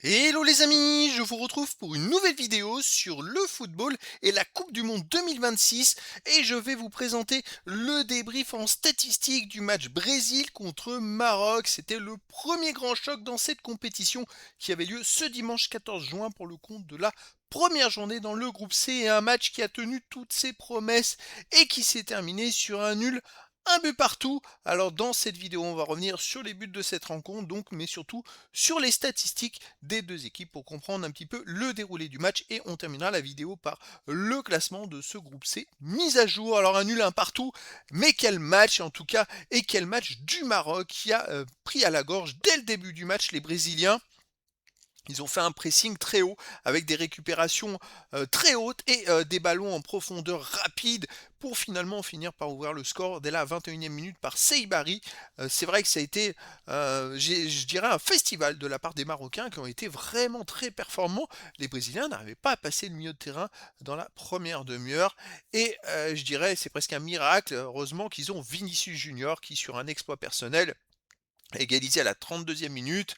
Hello les amis, je vous retrouve pour une nouvelle vidéo sur le football et la Coupe du Monde 2026 et je vais vous présenter le débrief en statistique du match Brésil contre Maroc. C'était le premier grand choc dans cette compétition qui avait lieu ce dimanche 14 juin pour le compte de la première journée dans le groupe C et un match qui a tenu toutes ses promesses et qui s'est terminé sur un nul. Un but partout. Alors dans cette vidéo, on va revenir sur les buts de cette rencontre, donc, mais surtout sur les statistiques des deux équipes pour comprendre un petit peu le déroulé du match et on terminera la vidéo par le classement de ce groupe C mis à jour. Alors un nul un partout, mais quel match en tout cas et quel match du Maroc qui a pris à la gorge dès le début du match les Brésiliens. Ils ont fait un pressing très haut avec des récupérations très hautes et des ballons en profondeur rapide pour finalement finir par ouvrir le score dès la 21e minute par Seibari. C'est vrai que ça a été, je dirais, un festival de la part des Marocains qui ont été vraiment très performants. Les Brésiliens n'arrivaient pas à passer le milieu de terrain dans la première demi-heure et je dirais c'est presque un miracle, heureusement qu'ils ont Vinicius Junior qui sur un exploit personnel a égalisé à la 32e minute.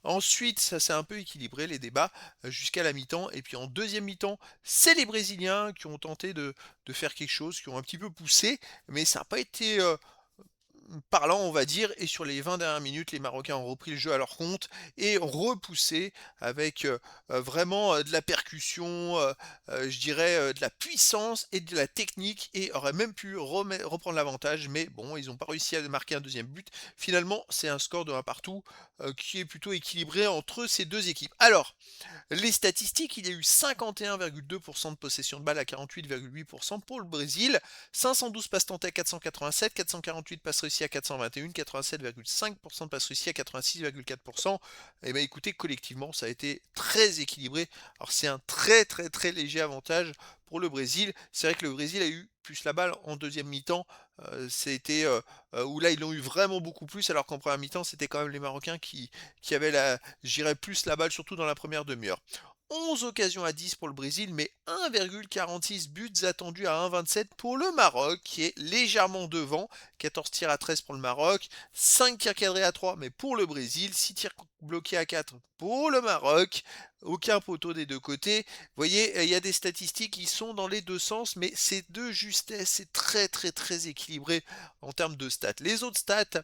Ensuite, ça s'est un peu équilibré les débats jusqu'à la mi-temps. Et puis en deuxième mi-temps, c'est les Brésiliens qui ont tenté de faire quelque chose, qui ont un petit peu poussé, mais ça n'a pas été parlant, on va dire. Et sur les 20 dernières minutes, les Marocains ont repris le jeu à leur compte et repoussé avec vraiment de la percussion, je dirais de la puissance et de la technique et auraient même pu reprendre l'avantage. Mais bon, ils n'ont pas réussi à marquer un deuxième but. Finalement, c'est un score de 1 partout qui est plutôt équilibré entre ces deux équipes. Alors, les statistiques, il y a eu 51,2% de possession de balle à 48,8% pour le Brésil, 512 passes tentées à 487, 448 passes réussies à 421, 87,5% de passes réussies à 86,4%. Et bien écoutez, collectivement, ça a été très équilibré. Alors c'est un très très très léger avantage pour le Brésil. C'est vrai que le Brésil a eu plus la balle en deuxième mi-temps. C'était où là ils l'ont eu vraiment beaucoup plus, alors qu'en première mi-temps c'était quand même les Marocains qui avaient j'irais plus la balle, surtout dans la première demi-heure. 11 occasions à 10 pour le Brésil, mais 1,46 buts attendus à 1,27 pour le Maroc, qui est légèrement devant. 14 tirs à 13 pour le Maroc, 5 tirs cadrés à 3, mais pour le Brésil, 6 tirs bloqués à 4 pour le Maroc. Aucun poteau des deux côtés. Vous voyez, il y a des statistiques qui sont dans les deux sens, mais c'est de justesse, c'est très très très équilibré en termes de stats. Les autres stats,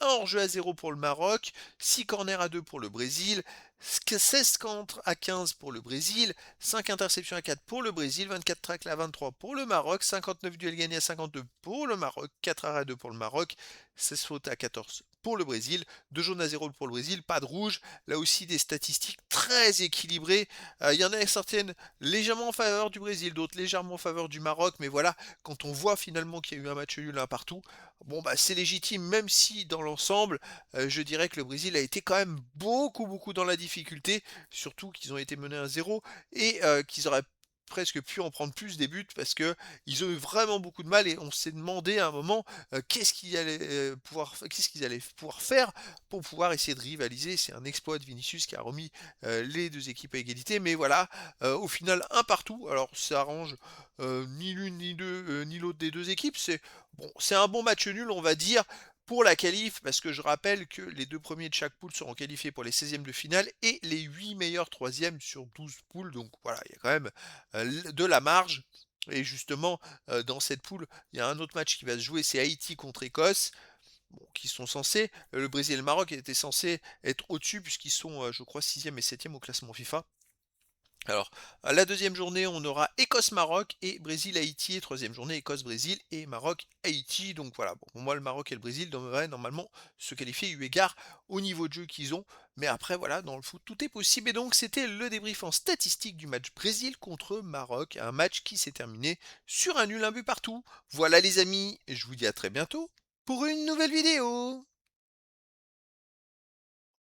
un hors-jeu à 0 pour le Maroc, 6 corners à 2 pour le Brésil, 16 contre à 15 pour le Brésil, 5 interceptions à 4 pour le Brésil, 24 tracks à 23 pour le Maroc, 59 duels gagnés à 52 pour le Maroc, 4 arrêts à 2 pour le Maroc, 16 fautes à 14 pour le Brésil, 2 jaunes à 0 pour le Brésil, pas de rouge. Là aussi des statistiques très équilibrées. Il y en a certaines légèrement en faveur du Brésil, d'autres légèrement en faveur du Maroc, mais voilà, quand on voit finalement qu'il y a eu un match nul un partout, bon bah c'est légitime, même si dans l'ensemble, je dirais que le Brésil a été quand même beaucoup beaucoup dans la difficulté, surtout qu'ils ont été menés à 0 et qu'ils auraient presque pu en prendre plus des buts parce que ils ont eu vraiment beaucoup de mal et on s'est demandé à un moment qu'est-ce qu'ils allaient pouvoir faire pour pouvoir essayer de rivaliser. C'est un exploit de Vinicius qui a remis les deux équipes à égalité, mais voilà, au final un partout. Alors ça arrange ni l'une ni deux ni l'autre des deux équipes. C'est un bon match nul, on va dire, pour la qualif, parce que je rappelle que les deux premiers de chaque poule seront qualifiés pour les 16e de finale et les 8 meilleurs troisièmes sur 12 poules. Donc voilà, il y a quand même de la marge. Et justement, dans cette poule, il y a un autre match qui va se jouer, c'est Haïti contre Écosse. Bon, qui sont censés, le Brésil et le Maroc étaient censés être au-dessus puisqu'ils sont, je crois, 6e et 7e au classement FIFA. Alors, à la deuxième journée, on aura Écosse-Maroc et Brésil-Haïti. Et troisième journée, Écosse-Brésil et Maroc-Haïti. Donc voilà, bon, pour moi, le Maroc et le Brésil devraient normalement se qualifier eu égard au niveau de jeu qu'ils ont. Mais après, voilà, dans le foot, tout est possible. Et donc, c'était le débrief en statistique du match Brésil contre Maroc. Un match qui s'est terminé sur un nul, un but partout. Voilà les amis, et je vous dis à très bientôt pour une nouvelle vidéo.